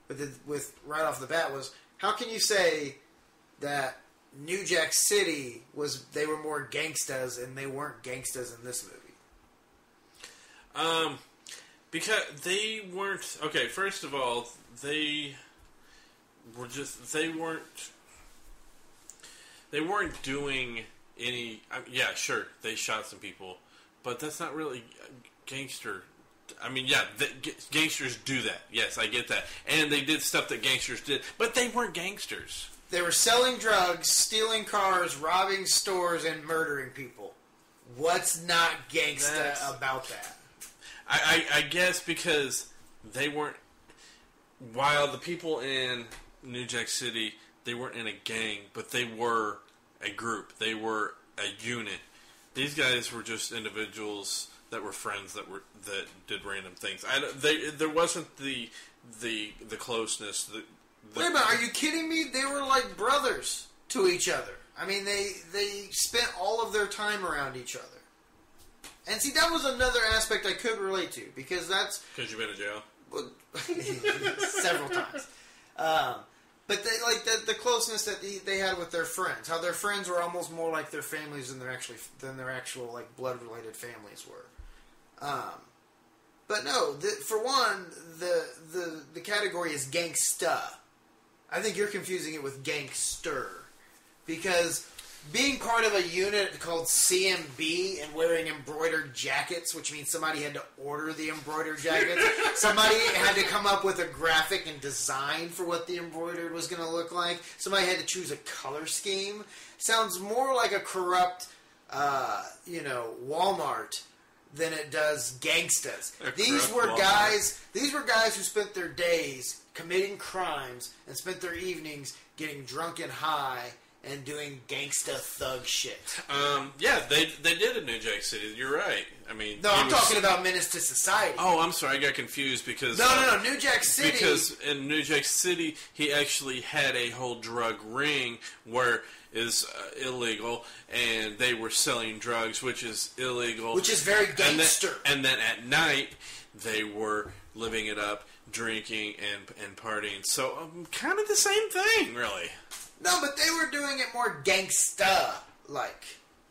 with right off the bat was, how can you say that New Jack City they were more gangstas and they weren't gangstas in this movie? Because they weren't... Okay, first of all, they weren't doing any... yeah, sure, they shot some people, but that's not really gangster... I mean, yeah, gangsters do that. Yes, I get that. And they did stuff that gangsters did, but they weren't gangsters. They were selling drugs, stealing cars, robbing stores, and murdering people. What's not gangsta about that? I guess because they weren't... While the people in New Jack City, they weren't in a gang, but they were a group. They were a unit. These guys were just individuals that were friends that did random things. There wasn't the closeness. Wait a minute, are you kidding me? They were like brothers to each other. I mean, they spent all of their time around each other. And see, that was another aspect I could relate to, because that's... Because you've been in jail? Well, several times. But they, like the closeness that they had with their friends, how their friends were almost more like their families than their actual like blood related families were. But no, for one, the category is gangsta. I think you're confusing it with gangster, because being part of a unit called CMB and wearing embroidered jackets, which means somebody had to order the embroidered jackets. Somebody had to come up with a graphic and design for what the embroidered was going to look like. Somebody had to choose a color scheme. Sounds more like a corrupt, Walmart than it does gangstas. These were guys who spent their days committing crimes and spent their evenings getting drunk and high and doing gangsta thug shit. Yeah, they did in New Jack City. You're right. I mean, no, I'm talking about Menace to Society. Oh, I'm sorry, I got confused because no, New Jack City. Because in New Jack City, he actually had a whole drug ring where is illegal, and they were selling drugs, which is illegal, which is very gangster. And then at night, they were living it up, drinking and partying. So kind of the same thing, really. No, but they were doing it more gangsta-like.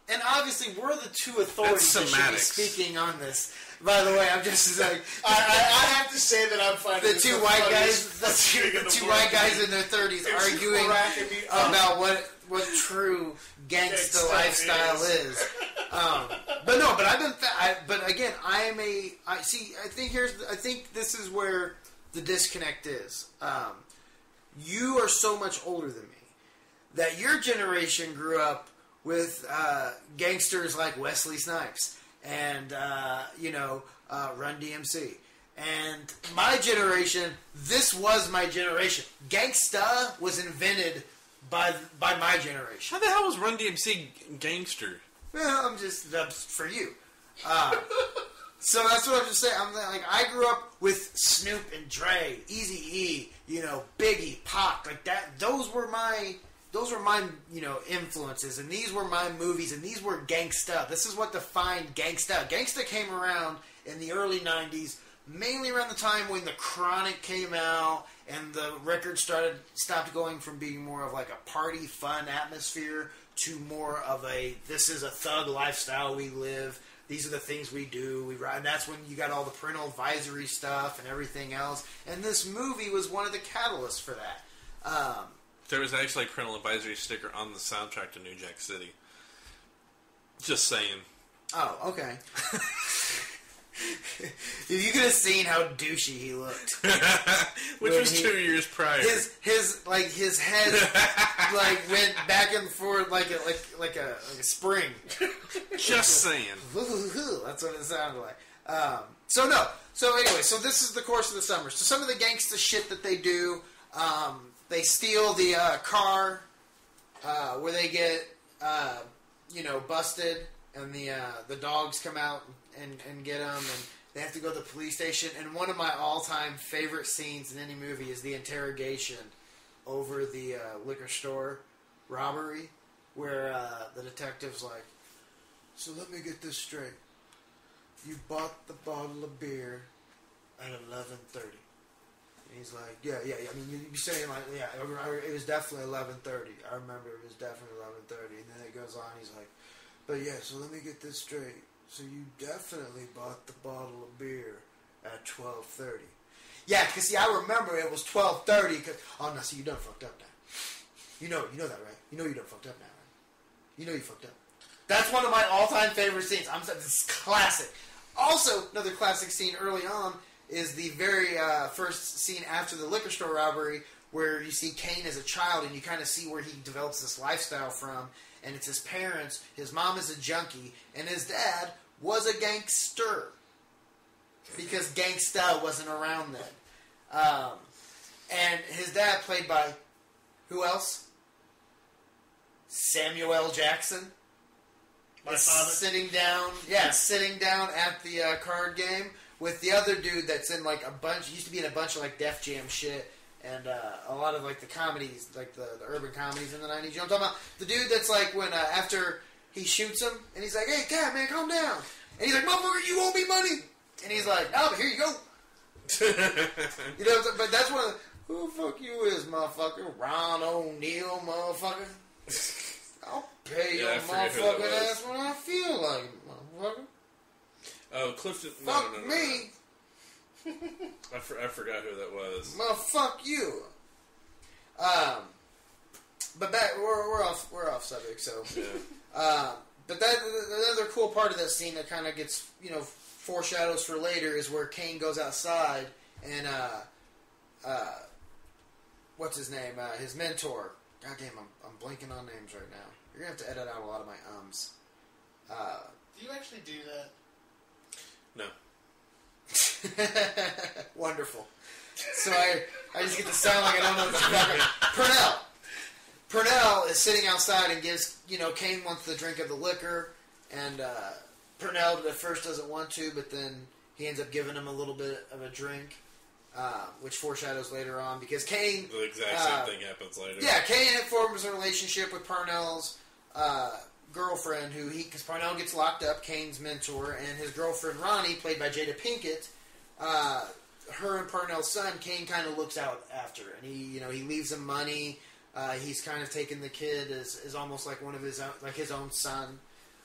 And obviously, we're the two authorities that should be speaking on this. By the way, I'm just like... I have to say that I'm finding the two white guys, the two white guys in their 30s arguing about what true gangsta lifestyle is. But I've been... but again, I think this is where the disconnect is. You are so much older than me that your generation grew up with gangsters like Wesley Snipes and Run DMC. And my generation, this was my generation. Gangsta was invented by my generation. How the hell was Run DMC gangster? Well, that's for you. So that's what I'm just saying. I grew up with Snoop and Dre, Eazy-E, Biggie, Pac, like that. Those were my influences, and these were my movies, and these were gangsta. This is what defined gangsta. Gangsta came around in the early 90s, mainly around the time when The Chronic came out, and the record stopped going from being more of like a party, fun atmosphere to more of this is a thug lifestyle we live. These are the things we do. We ride, and that's when you got all the parental advisory stuff and everything else. And this movie was one of the catalysts for that. There was actually a parental advisory sticker on the soundtrack to New Jack City. Just saying. Oh, okay. You could have seen how douchey he looked. Which was 2 years prior. His head went back and forth like a spring. Just saying. That's what it sounded like. So anyway, so this is the course of the summer. So some of the gangsta shit that they do, they steal the car where they get busted, and the dogs come out and get them, and they have to go to the police station. And one of my all-time favorite scenes in any movie is the interrogation over the liquor store robbery, where the detective's like, so let me get this straight. You bought the bottle of beer at 11:30. And he's like, yeah. I mean, you're saying like, yeah, it was definitely 11:30. I remember it was definitely 11:30. And then it goes on. He's like, but yeah, so let me get this straight. So you definitely bought the bottle of beer at 12:30. Yeah, because see, I remember it was 12:30. Oh no, see, you done fucked up now. You know that, right? You know you done fucked up now, right? You know you fucked up. That's one of my all-time favorite scenes. I'm saying this is classic. Also, another classic scene early on is the very first scene after the liquor store robbery, where you see Kane as a child, and you kind of see where he develops this lifestyle from. And it's his parents. His mom is a junkie, and his dad was a gangster because gangsta wasn't around then. And his dad, played by who else? Samuel L. Jackson. My father. Sitting down at the card game with the other dude that's in like a bunch. He used to be in a bunch of like Def Jam shit and a lot of like the comedies, like the urban comedies in the 90s. You know what I'm talking about? The dude that's like when after he shoots him and he's like, "Hey, cat man, calm down." And he's like, "Motherfucker, you owe me money." And he's like, "No, but here you go." You know, but that's one of the, who the fuck you is, motherfucker? Ron O'Neal, motherfucker. I'll pay your motherfucking ass when I feel like it, motherfucker. Oh, Clifton. Fuck No. me. I forgot who that was. Fuck you. But we're off subject. So, yeah. But that another cool part of that scene that kind of gets foreshadows for later is where Kane goes outside and what's his name? His mentor. God damn, I'm blanking on names right now. You're gonna have to edit out a lot of my ums. Do you actually do that? No. Wonderful. So I just get to sound like I don't know what the fuck. Purnell is sitting outside and gives, Kane wants the drink of the liquor, and Purnell at first doesn't want to, but then he ends up giving him a little bit of a drink, which foreshadows later on, because Kane... The exact same thing happens later. Yeah, Kane forms a relationship with Purnell's girlfriend, because Purnell gets locked up, Kane's mentor, and his girlfriend Ronnie, played by Jada Pinkett, her and Purnell's son, Kane kind of looks out after, and he leaves him money. He's kind of taken the kid as almost like one of his own, like his own son,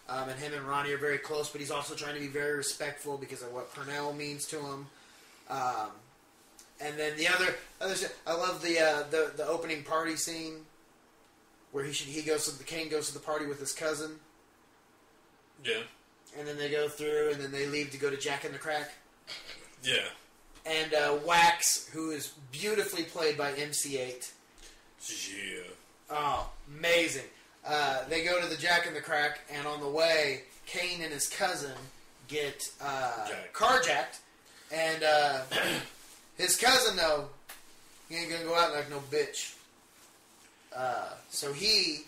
and him and Ronnie are very close. But he's also trying to be very respectful because of what Purnell means to him. And then the other I love the opening party scene where Kane goes to the party with his cousin. Yeah. And then they go through, and then they leave to go to Jack in the Crack. Yeah. And Wax, who is beautifully played by MC8. Yeah. Oh, amazing. They go to the Jack in the Crack, and on the way, Kane and his cousin get carjacked. And his cousin, though, he ain't gonna go out like no bitch. So he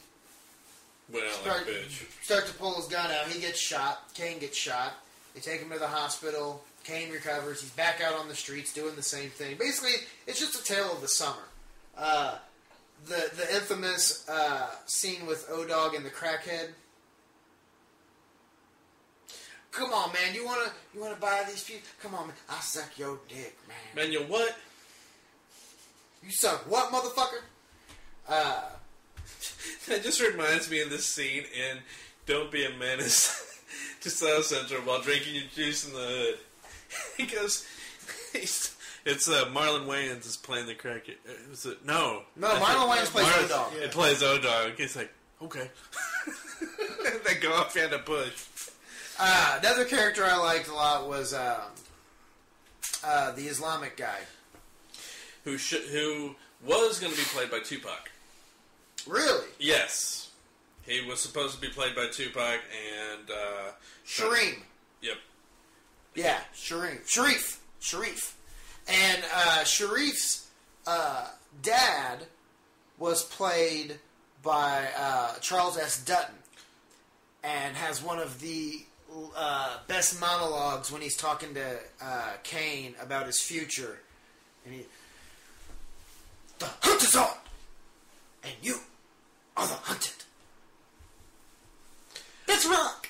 starts to pull his gun out. He gets shot. Kane gets shot. They take him to the hospital. Kane recovers. He's back out on the streets doing the same thing. Basically, it's just a tale of the summer. The infamous scene with O-Dog and the crackhead. Come on, man. You wanna buy these people? Come on, man. I'll suck your dick, man. Man, you what? You suck what, motherfucker? That just reminds me of this scene in Don't Be a Menace to South Central while drinking your juice in the hood. He goes... It's Marlon Wayans is playing the crack. No, Marlon Wayans plays O-Dog. It plays O-Dog. He's like, okay. They go off in a bush. Another character I liked a lot was the Islamic guy, who was going to be played by Tupac. Really? Yes, he was supposed to be played by Tupac and Shareem. Yep. Yeah, Sharif. And Sharif's dad was played by Charles S. Dutton, and has one of the best monologues when he's talking to Kane about his future. And the hunt is on, and you are the hunted. Let's rock.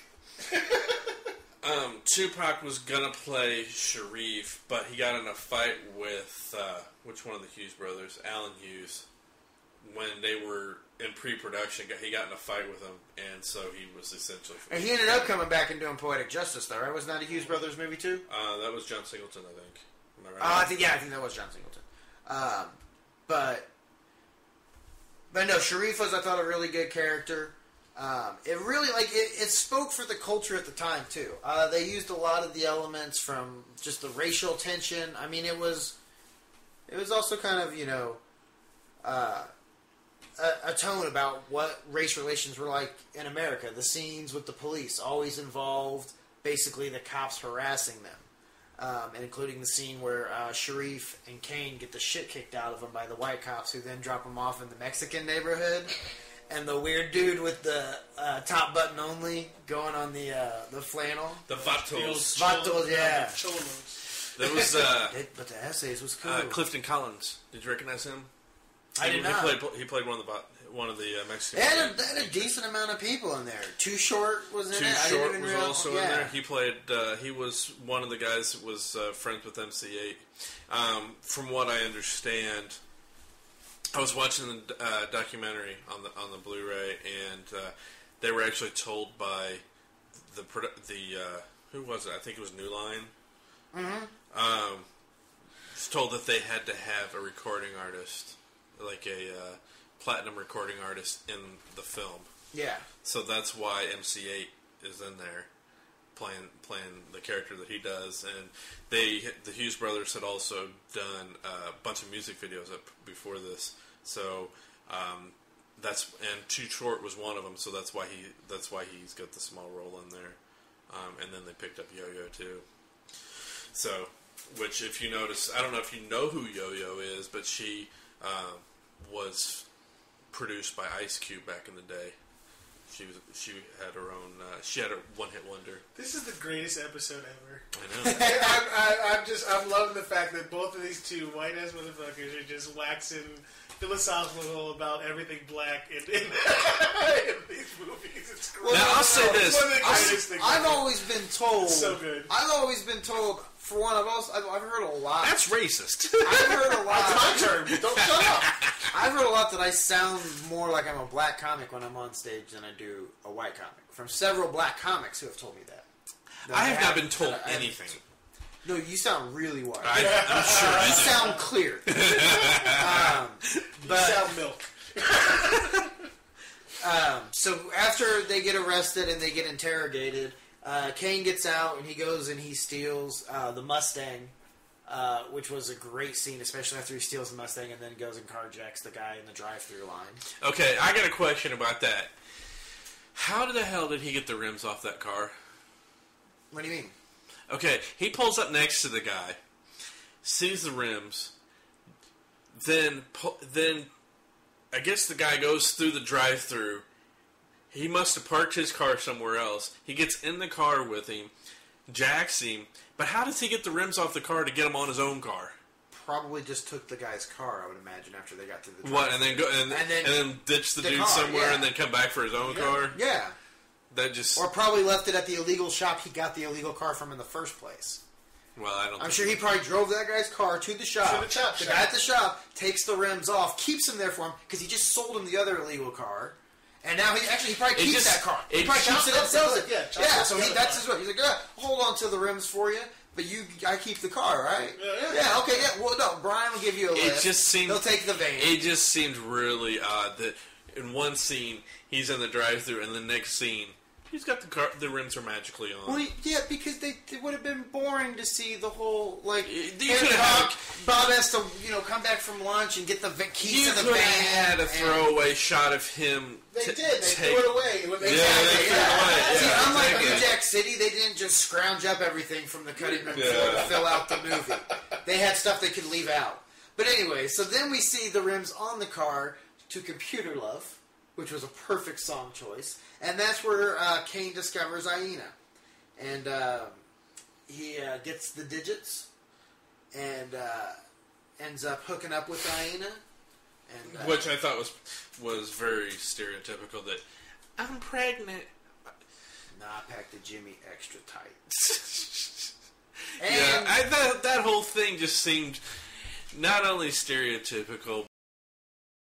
Tupac was gonna play Sharif, but he got in a fight with which one of the Hughes brothers, Alan Hughes, when they were in pre-production. He got in a fight with him, and so he was essentially. And he ended up coming back and doing Poetic Justice, though, right? Wasn't that a Hughes brothers movie too? That was John Singleton, I think. Am I right? I think that was John Singleton. But no, Sharif was, I thought, a really good character. It really, it spoke for the culture at the time, too. They used a lot of the elements from just the racial tension. I mean, it was also kind of, a tone about what race relations were like in America. The scenes with the police always involved, basically, the cops harassing them. And including the scene where Sharif and Kane get the shit kicked out of them by the white cops, who then drop them off in the Mexican neighborhood. And the weird dude with the top button only going on the flannel. The vatos. Vatos, yeah. There was... but the essays was cool. Clifton Collins. Did you recognize him? I did not. He played one of the Mexican. They had a decent amount of people in there. Too Short was in it. Too Short was also in there. He played. He was one of the guys that was friends with MC8. From what I understand, I was watching the documentary on the Blu-ray, and they were actually told by the who was it? I think it was New Line. Mm-hmm. Was told that they had to have a recording artist, like a platinum recording artist in the film. Yeah. So that's why MC8 is in there, playing the character that he does. And the Hughes brothers had also done a bunch of music videos before this. So and Too Short was one of them. So that's why he's got the small role in there. And then they picked up Yo-Yo too. So, which if you notice, I don't know if you know who Yo-Yo is, but she was produced by Ice Cube back in the day. She had her own. She had a one-hit wonder. This is the greatest episode ever. I know. I'm loving the fact that both of these two white ass motherfuckers are just waxing philosophical about everything black in these movies. It's great. Now I'll say this: I've always been told. So good. I've always been told. For one, I've heard a lot. That's racist. I've heard a lot. That's my term. Don't shut up. I've heard a lot that I sound more like I'm a black comic when I'm on stage than I do a white comic. From several black comics who have told me that. I have not been told anything. No, you sound really white. I'm sure you sound clear. You sound milk. So after they get arrested and they get interrogated, Kane gets out and he goes and he steals the Mustang, which was a great scene, especially after he steals the Mustang and then goes and carjacks the guy in the drive-thru line. Okay, I got a question about that. How the hell did he get the rims off that car? What do you mean? Okay, he pulls up next to the guy, sees the rims, then I guess the guy goes through the drive-thru. He must have parked his car somewhere else. He gets in the car with him, jacks him, but how does he get the rims off the car to get him on his own car? Probably just took the guy's car, I would imagine, after they got to the what, and then go and then ditch the dude car, somewhere yeah. and then come back for his own car? Yeah. That just... Or probably left it at the illegal shop he got the illegal car from in the first place. Well, I'm sure he probably drove that guy's car to the shop. To the chop the shop. guy at the shop takes the rims off, keeps them there for him, because he just sold him the other illegal car. And now he probably keeps that car. He probably keeps it and sells it. Yeah, so that's his way. He's like, hold on to the rims for you, but I keep the car, right? Yeah, okay, yeah. Well, no, Brian will give you a lift. He'll take the van. It just seemed really odd that in one scene, he's in the drive-thru, and the next scene, he's got the rims are magically on. Well, yeah, because it would have been boring to see the whole, Bob has to, come back from lunch and get the keys to the van. You could have had a throwaway shot of him. They did. They threw it away. They threw it away. See, unlike New Jack City, they didn't just scrounge up everything from the cutting room floor to fill out the movie. They had stuff they could leave out. But anyway, so then we see the rims on the car to Computer Love, which was a perfect song choice. And that's where Kane discovers Aina. And he gets the digits and ends up hooking up with Aina. And, which I thought was very stereotypical, that I'm pregnant. Nah, I packed the Jimmy extra tight. Yeah, that whole thing just seemed not only stereotypical,